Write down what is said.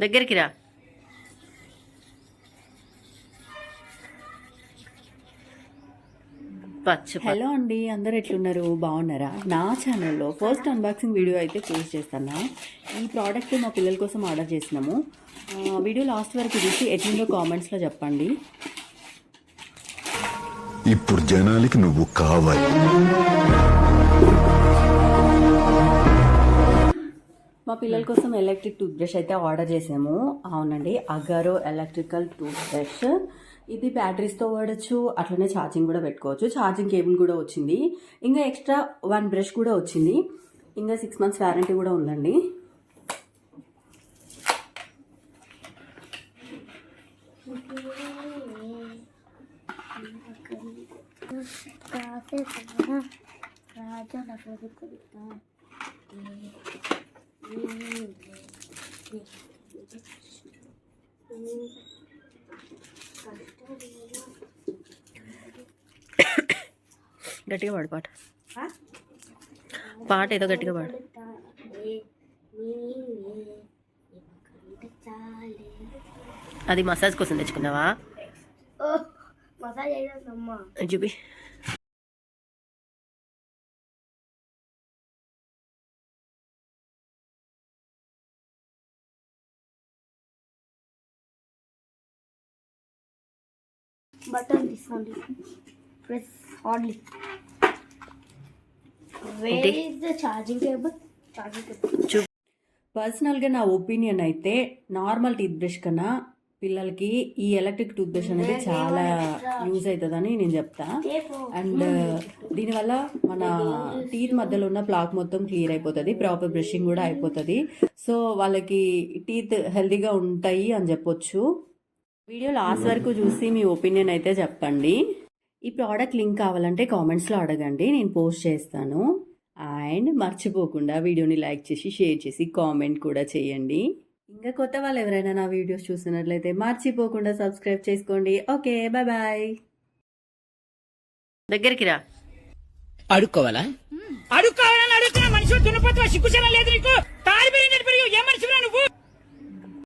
దగ్గరికి రా. హలో అండి, అందరు ఎట్లున్నారు? బాగున్నారా? నా ఛానల్లో ఫస్ట్ అన్బాక్సింగ్ వీడియో అయితే పోస్ట్ చేస్తాను. ఈ ప్రోడక్ట్ మా పిల్లల కోసం ఆర్డర్ చేసినాము. వీడియో లాస్ట్ వరకు చూసి ఎట్లుందో కామెంట్స్లో చెప్పండి. ఇప్పుడు జనాలకి నువ్వు కావాలి. మా పిల్లల కోసం ఎలక్ట్రిక్ టూత్ బ్రష్ అయితే ఆర్డర్ చేసాము. అవునండి, అగారో ఎలక్ట్రికల్ టూత్ బ్రష్. ఇది బ్యాటరీస్తో వాడచ్చు, అట్లనే ఛార్జింగ్ కూడా పెట్టుకోవచ్చు. ఛార్జింగ్ కేబుల్ కూడా వచ్చింది. ఇంకా ఎక్స్ట్రా 1 బ్రష్ కూడా వచ్చింది. ఇంకా 6 months వారంటీ కూడా ఉందండి. గట్టిగా పాడు పాట ఏదో గట్టిగా పాడు. అది మసాజ్ కోసం తెచ్చుకున్నావా? చూపి. బటన్ తీసుకోండి, press hardly. Where is the charging cable? పర్సనల్గా నా ఒపీనియన్ అయితే నార్మల్ టూత్ బ్రష్ కన్నా పిల్లలకి ఈ ఎలక్ట్రిక్ టూత్ బ్రష్ అనేది చాలా యూజ్ అవుతుందని నేను చెప్తా. అండ్ దీనివల్ల మన టీత్ మధ్యలో ఉన్న ప్లాక్ మొత్తం క్లియర్ అయిపోతుంది, ప్రాపర్ బ్రషింగ్ కూడా అయిపోతుంది. సో వాళ్ళకి టీత్ హెల్తీగా ఉంటాయి అని చెప్పొచ్చు. వీడియో లాస్ట్ వరకు చూసి మీ ఒపీనియన్ అయితే చెప్పండి. ఈ ప్రోడక్ట్ లింక్ కావాలంటే కామెంట్స్లో అడగండి, నేను పోస్ట్ చేస్తాను. అండ్ మర్చిపోకుండా వీడియోని లైక్ చేసి షేర్ చేసి కామెంట్ కూడా చేయండి. ఇంకా కొత్త వాళ్ళు ఎవరైనా నా వీడియోస్ చూస్తున్నట్లయితే మర్చిపోకుండా సబ్స్క్రైబ్ చేసుకోండి. Okay, bye bye. దగ్గరికి రా. అడుక్కోవాలా? అడుక్కోవాలని అడుగుతున్నా మనిషి దున్నపోతున్నా, సిగ్గుచనం లేదు నీకు? తాడిపోయినట్టు పెరిగి ఏ మనిషిరా నువ్వు?